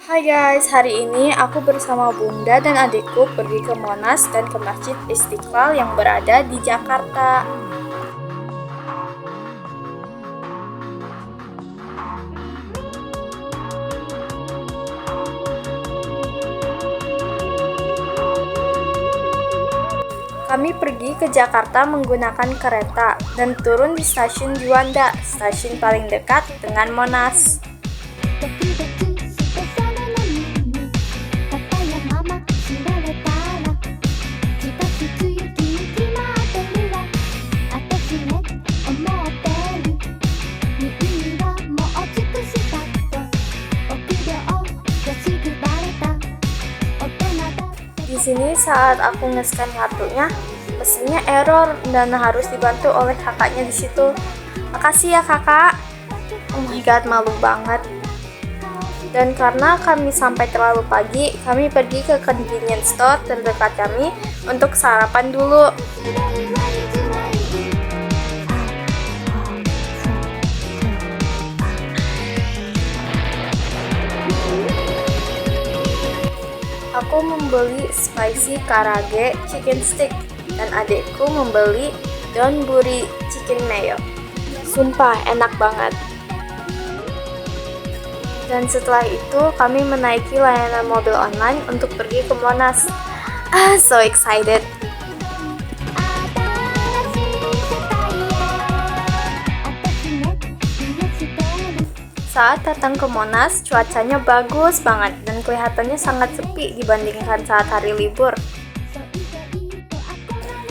Hai guys, hari ini aku bersama Bunda dan adikku pergi ke Monas dan ke Masjid Istiqlal yang berada di Jakarta. Kami pergi ke Jakarta menggunakan kereta dan turun di stasiun Juanda, stasiun paling dekat dengan Monas. Di sini saat aku nge-scan kartunya, mesinnya error dan harus dibantu oleh kakaknya di situ. Makasih ya kakak. Oh my god, malu banget. Dan karena kami sampai terlalu pagi, kami pergi ke convenience store terdekat kami untuk sarapan dulu. Aku membeli spicy karage chicken stick dan adekku membeli donburi chicken mayo. Sumpah enak banget. Dan setelah itu kami menaiki layanan mobil online untuk pergi ke Monas. So excited. Saat datang ke Monas, cuacanya bagus banget dan kelihatannya sangat sepi dibandingkan saat hari libur.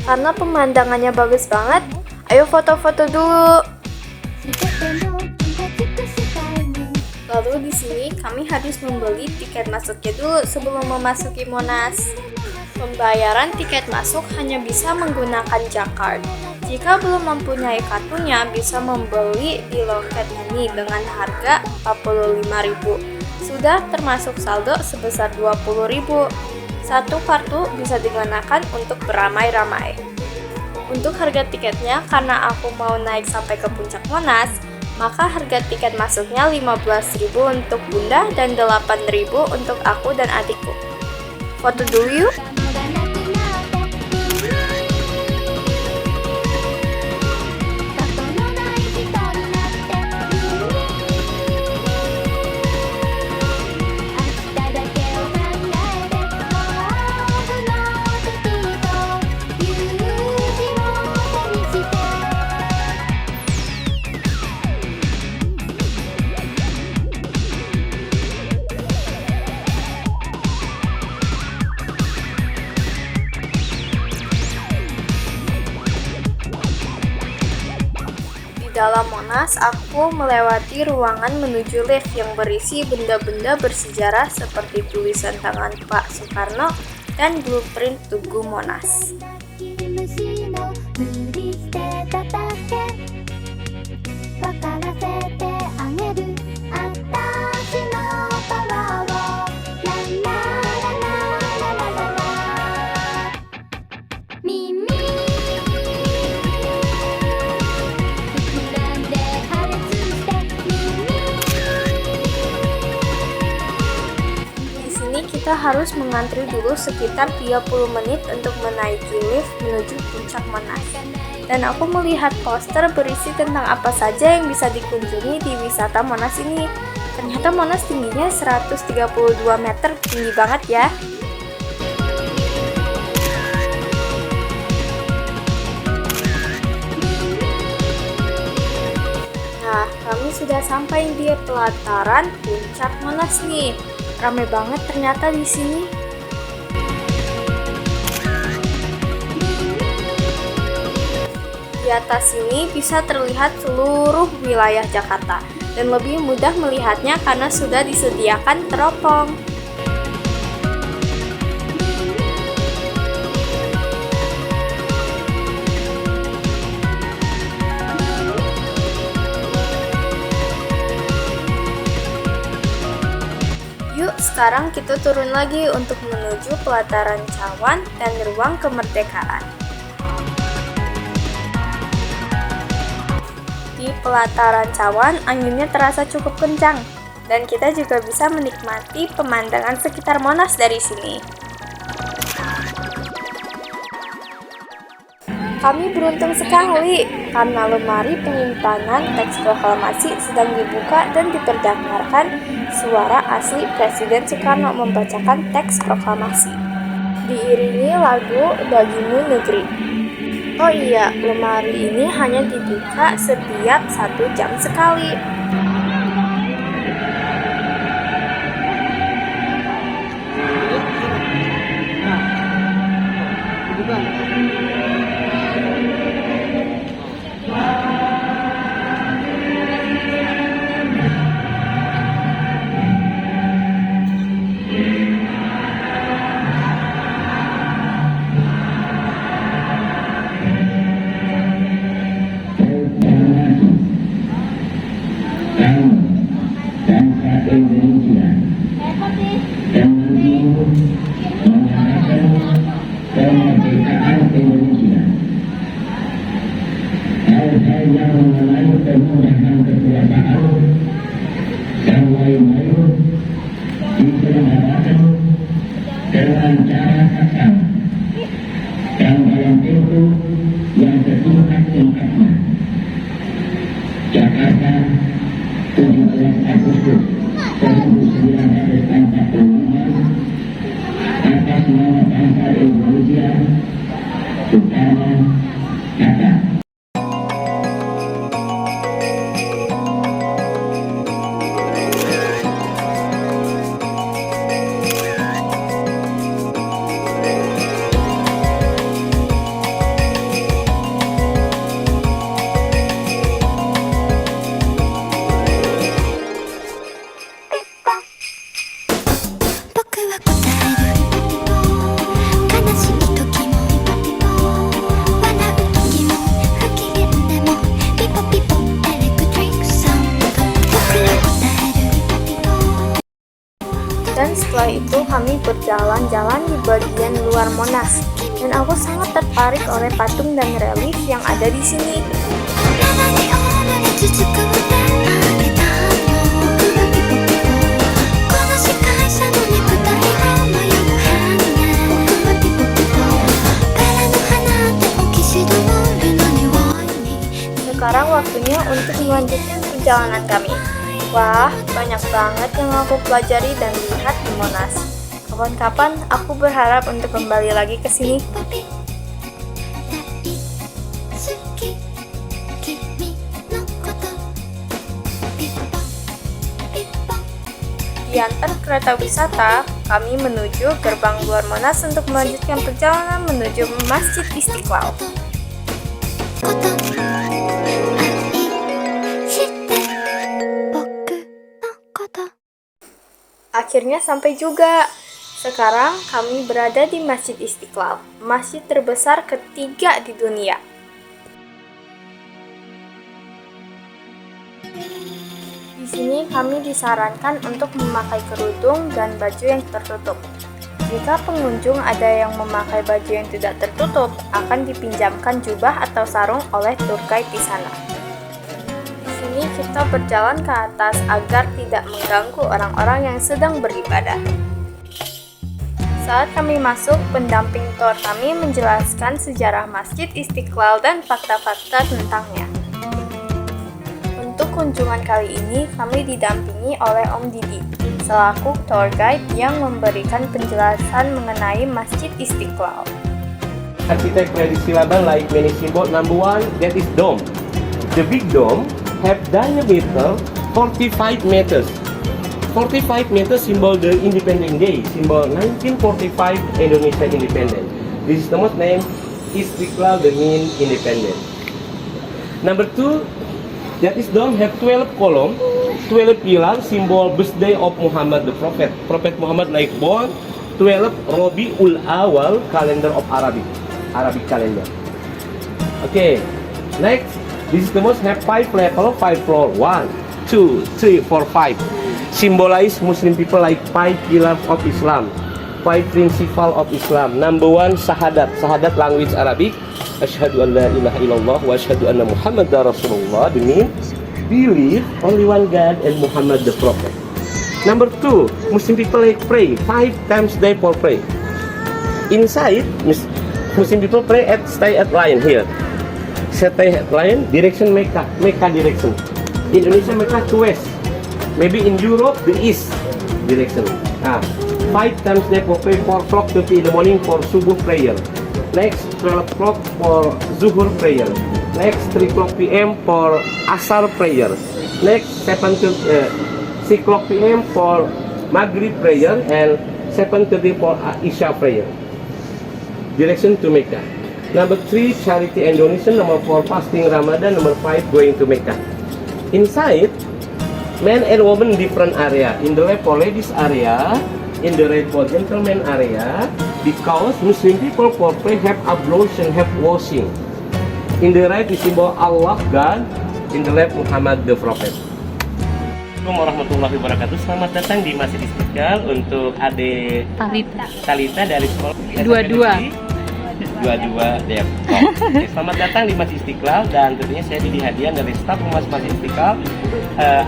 Karena pemandangannya bagus banget, ayo foto-foto dulu. Lalu di sini kami harus membeli tiket masuknya dulu sebelum memasuki Monas. Pembayaran tiket masuk hanya bisa menggunakan Jakart. Jika belum mempunyai kartunya, bisa membeli di loket ini dengan harga 45.000. Sudah termasuk saldo sebesar 20.000. Satu kartu bisa digunakan untuk beramai-ramai. Untuk harga tiketnya, karena aku mau naik sampai ke puncak Monas, maka harga tiket masuknya 15.000 untuk Bunda dan 8.000 untuk aku dan adikku. Foto dulu yuk. Di dalam Monas, aku melewati ruangan menuju lift yang berisi benda-benda bersejarah seperti tulisan tangan Pak Soekarno dan blueprint Tugu Monas. Kita harus mengantri dulu sekitar 30 menit untuk menaiki lift menuju puncak Monas. Dan aku melihat poster berisi tentang apa saja yang bisa dikunjungi di wisata Monas ini. Ternyata Monas tingginya 132 meter, tinggi banget ya. Nah, kami sudah sampai di pelataran puncak Monas nih. Ramai banget ternyata di sini. Di atas sini bisa terlihat seluruh wilayah Jakarta dan lebih mudah melihatnya karena sudah disediakan teropong. Sekarang kita turun lagi untuk menuju pelataran Cawan dan ruang kemerdekaan. Di pelataran Cawan, anginnya terasa cukup kencang. Dan kita juga bisa menikmati pemandangan sekitar Monas dari sini. Kami beruntung sekali karena lemari penyimpanan teks proklamasi sedang dibuka dan diperdengarkan suara asli Presiden Soekarno membacakan teks proklamasi. Diiringi lagu Bagimu Negeri. Oh iya, lemari ini hanya dibuka setiap 1 jam sekali. Indonesia dan mengharapkan kemerdekaan Indonesia. Hal-hal yang mengenai penggunaan kekuasaan dan lain-lain diselenggarakan dengan cara kasar dan dalam tempo yang sesingkat-singkatnya. Jakarta, 17 Agustus 1945, atas nama bangsa Indonesia, Soekarno, Hatta. Dan setelah itu kami berjalan-jalan di bagian luar Monas, dan aku sangat tertarik oleh patung dan relief yang ada di sini. Sekarang waktunya untuk melanjutkan perjalanan kami. Wah, banyak banget yang aku pelajari dan lihat di Monas. Kapan-kapan aku berharap untuk kembali lagi ke sini. Diantar kereta wisata, kami menuju gerbang luar Monas untuk melanjutkan perjalanan menuju Masjid Istiqlal. Akhirnya sampai juga. Sekarang kami berada di Masjid Istiqlal, masjid terbesar ketiga di dunia. Di sini kami disarankan untuk memakai kerudung dan baju yang tertutup. Jika pengunjung ada yang memakai baju yang tidak tertutup, akan dipinjamkan jubah atau sarung oleh tour guide di sana. Di sini kita berjalan ke atas agar tidak mengganggu orang-orang yang sedang beribadah. Saat kami masuk, pendamping tour kami menjelaskan sejarah Masjid Istiqlal dan fakta-fakta tentangnya. Untuk kunjungan kali ini, kami didampingi oleh Om Didi, selaku tour guide yang memberikan penjelasan mengenai Masjid Istiqlal. Architect prediksi Laban like many symbol. Number one, that is dome. The big dome have diameter 45 meters. 45 meters symbol the Independence Day, symbol 1945 Indonesia independent. This is the most name Istiqlal, the mean independent. Number two, that is dome have 12 column, 12 pillars, symbol birthday of Muhammad the Prophet. Prophet Muhammad like born 12 Rabiul Awal calendar of Arabic calendar. Okay, next. This is the most have 5 level, 5 floor. 1, 2, 3, 4, 5. Symbolize Muslim people like 5 pillars of Islam, 5 principle of Islam. Number 1, Shahadat. Shahadat language Arabic. Asyhadu an la ilaha illallah wa asyhadu anna Muhammadar Rasulullah. The mean believe only one God and Muhammad the Prophet. Number two, Muslim people like pray 5 times a day for pray. Inside, Muslim people pray stay at line here. Stay at line, direction Mecca direction. Indonesia Mecca to west. Maybe in Europe the east direction. 5 times a day for pray, 4 o'clock 30 in the morning for subuh prayer. Next 12 o'clock for zuhur prayer. Next 3 o'clock p.m. for asar prayer. Next 6 o'clock p.m. for maghrib prayer and 7:30 for isha prayer. Direction to Mecca. Number 3, charity and donation. Number 4, fasting Ramadan. Number 5, going to Mecca. Inside, men and women different area. In the left for ladies area, in the right for gentlemen area. Because Muslim people for pray have ablution, have washing. In the right is symbol Allah God. In the left Muhammad the Prophet. Assalamualaikum warahmatullahi wabarakatuh. Selamat datang di Masjid Istiqlal untuk adik Talita dari sekolah 22 Depok. Oke, selamat datang di Masjid Istiqlal dan tentunya saya Didi Hadian dari staf Humas Masjid Istiqlal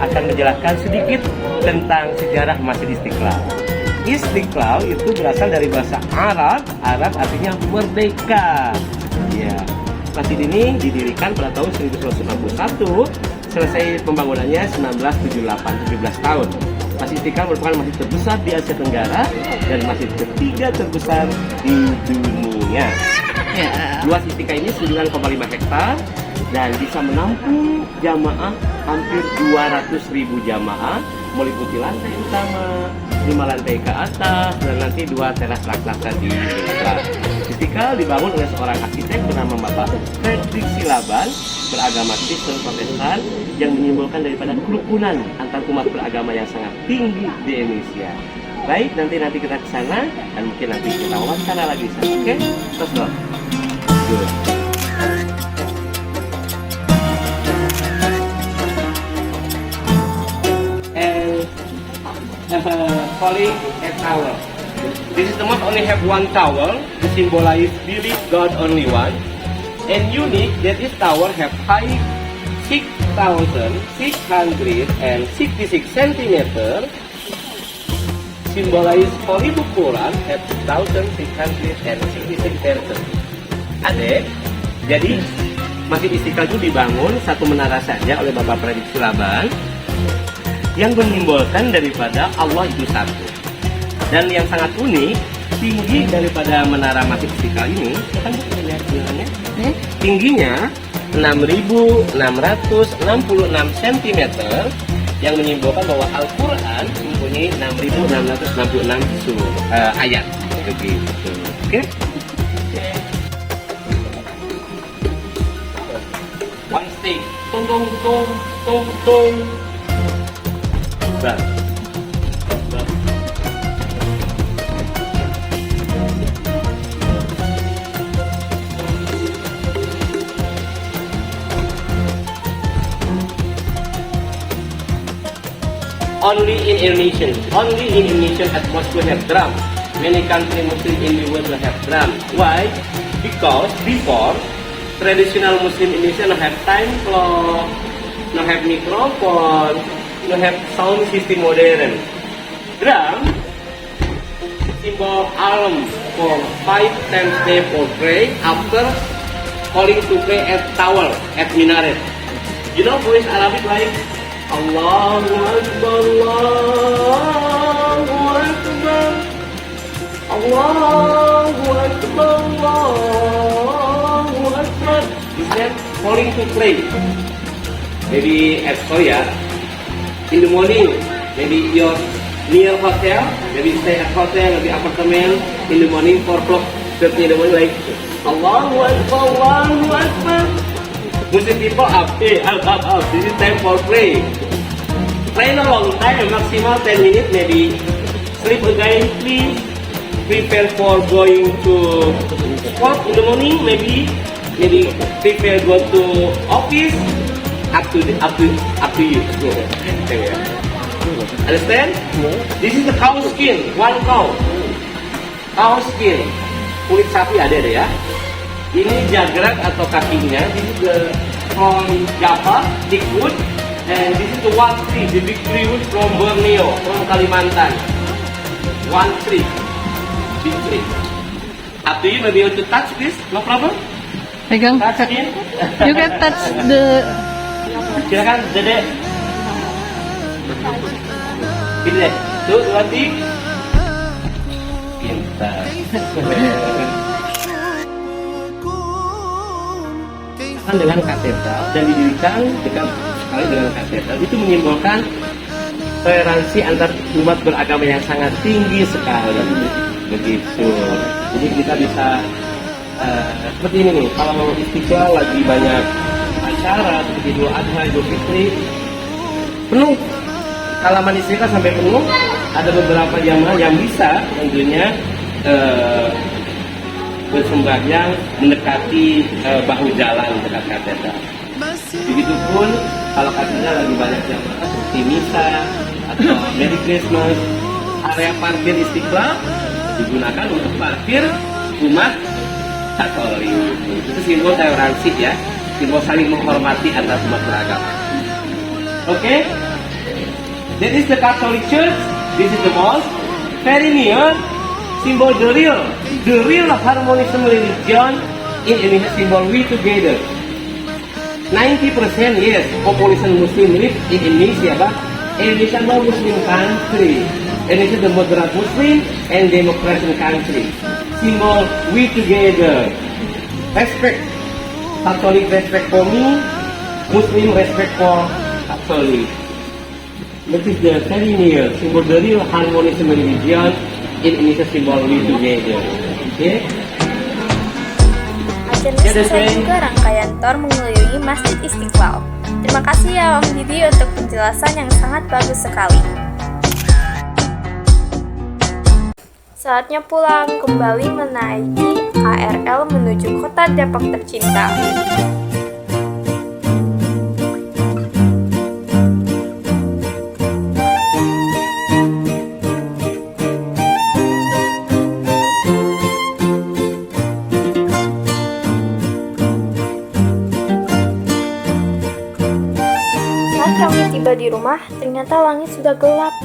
akan menjelaskan sedikit tentang sejarah Masjid Istiqlal. Istiqlal itu berasal dari bahasa Arab artinya merdeka. Ya, masjid ini didirikan pada tahun 1991, selesai pembangunannya 1978, 17 tahun. Masjid Istiqlal merupakan masjid terbesar di Asia Tenggara dan masjid ketiga terbesar di dunia. Luas Istiqlal ini 9,5 hektar dan bisa menampung jamaah hampir 200.000 jamaah, meliputi lantai utama, 5 lantai ke atas, dan nanti 2 teras raksasa di belakang. Istiqlal dibangun oleh seorang arsitek bernama Bapak Fredrik Silaban, beragama Kristen Protestan, yang menyimbolkan daripada kerukunan antar umat beragama yang sangat tinggi di Indonesia. Baik, nanti kita ke sana dan mungkin nanti kita wawancara lagi di sana. Oke? Terus dong. Good. Calling a tower. This is the mosque only have one tower to symbolize believe God only one. And unique that this tower have height 6,666 centimeter. Symbolize Holy Book Quran at 2,666 verses. Adek, jadi Masjid Istiqlal itu dibangun satu menara saja oleh Bapak Fredrik Silaban yang menyimbolkan daripada Allah itu satu. Dan yang sangat unik, tinggi daripada menara Masjid Istiqlal ini, kita bisa lihat tingginya. Tingginya 6.666 cm yang menyimbolkan bahwa Al-Quran mempunyai 6.666 ayat. Begitu. Oke? One stick. Tung tung tung tung tung. Bah. Only in Indonesian atmosphere have drum. Many countries Muslim in the world will have drum. Why? Because before traditional Muslim Indonesia no have time clock, no have microphone, no have sound system modern. Drum symbol alarm for 5 times day for pray after calling to pray at tower at minaret. You know voice Arabic like Allahu Akbar, Allahu Akbar, Allahu Akbar, Allahu Akbar. Is that calling to pray? Maybe at Korea, in the morning, maybe you're near hotel, maybe stay at hotel, maybe apartment, in the morning 4 o'clock, 30 in the morning, like Allahu Akbar, Allahu Akbar. Muslim people up, this is time for play. Play no long time, maximal 10 minutes, maybe sleep again, please. Prepare for going to work in the morning, maybe prepare go to office. Up to you. Understand? This is the cow skin, one cow. Cow skin, kulit sapi ada ya. Ini jagrak atau kakinya. This is the from Java, thick wood. And this is the one tree, the big tree wood from Borneo, from Kalimantan. One tree, big tree. Up to you, maybe you want to touch this, no problem. Pegang. Touch it. You can touch the. Silakan, Dede. Ini deh, tuh nanti. Pintar. Dengan katedral dan didirikan dekat sekali dengan katedral itu menyimbolkan toleransi antar umat beragama yang sangat tinggi sekali begitu. Jadi kita bisa seperti ini nih, kalau Istiqlal lagi banyak acara seperti Idul Adha, Idul Fitri, penuh halaman Istiqlal sampai penuh. Ada beberapa jamaah yang bisa tentunya bersembahyang mendekati bahu jalan dekat katedral. Begitupun kalau katedral lagi banyak jamaah seperti misa atau Merry Christmas, area parkir Istiqlal digunakan untuk parkir umat Katolik. Itu simbol toleransi ya, simbol saling menghormati antar umat beragama. Oke, that is the Catholic Church. This is the mosque. Very near. Symbol the real harmonism religion in Indonesia, symbol we together. 90% yes, population Muslim live in Indonesia, but Indonesia no Muslim country. Indonesia the moderate Muslim and democratic country. Symbol we together. Respect Catholic, respect for me. Muslim respect for Catholic. That is the very near symbol the real harmonism religion. In Indonesia symbol we together. Okay? Akhirnya selesai juga rangkaian tour mengelilingi Masjid Istiqlal. Terima kasih ya Om Didi untuk penjelasan yang sangat bagus sekali. Saatnya pulang, kembali menaiki KRL menuju kota Depok tercinta. Kami tiba di rumah, ternyata langit sudah gelap.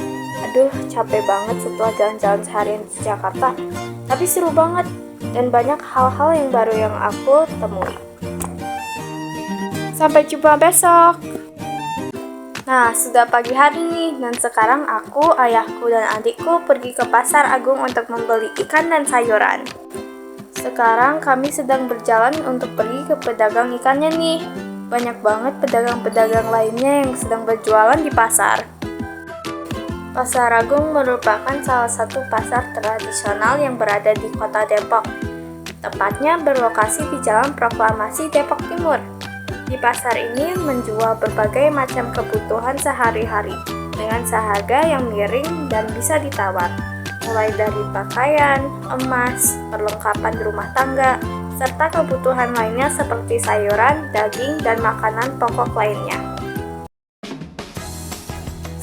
Aduh, capek banget setelah jalan-jalan seharian di Jakarta. Tapi seru banget, dan banyak hal-hal yang baru yang aku temui. Sampai jumpa besok! Nah, sudah pagi hari nih, dan sekarang aku, ayahku, dan adikku pergi ke Pasar Agung untuk membeli ikan dan sayuran. Sekarang kami sedang berjalan untuk pergi ke pedagang ikannya nih. Banyak banget pedagang-pedagang lainnya yang sedang berjualan di pasar. Pasar Agung merupakan salah satu pasar tradisional yang berada di kota Depok. Tepatnya berlokasi di Jalan Proklamasi Depok Timur. Di pasar ini menjual berbagai macam kebutuhan sehari-hari dengan seharga yang miring dan bisa ditawar. Mulai dari pakaian, emas, perlengkapan rumah tangga, serta kebutuhan lainnya seperti sayuran, daging, dan makanan pokok lainnya.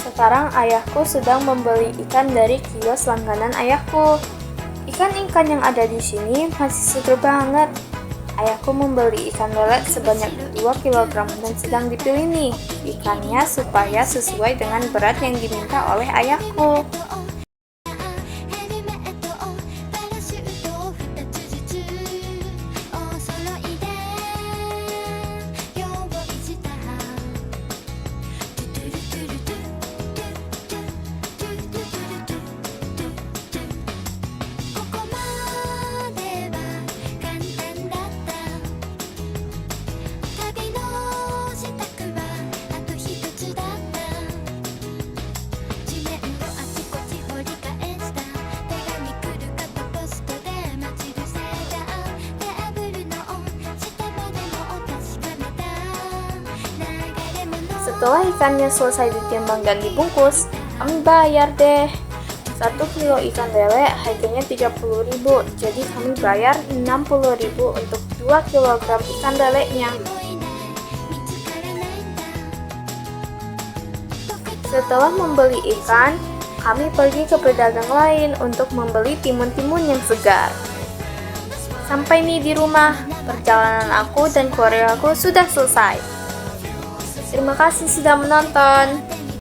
Sekarang ayahku sedang membeli ikan dari kios langganan ayahku. Ikan-ikan yang ada di sini masih seger banget. Ayahku membeli ikan lele sebanyak 2 kg dan sedang dipilih nih ikannya supaya sesuai dengan berat yang diminta oleh ayahku. Setelah ikannya selesai ditimbang dan dibungkus, kami bayar deh. 1 kilo ikan lele harganya 30.000, jadi kami bayar 60.000 untuk 2 kg ikan lelenya. Setelah membeli ikan, kami pergi ke pedagang lain untuk membeli timun-timun yang segar. Sampai nih di rumah, perjalanan aku dan keluargaku sudah selesai. Terima kasih sudah menonton.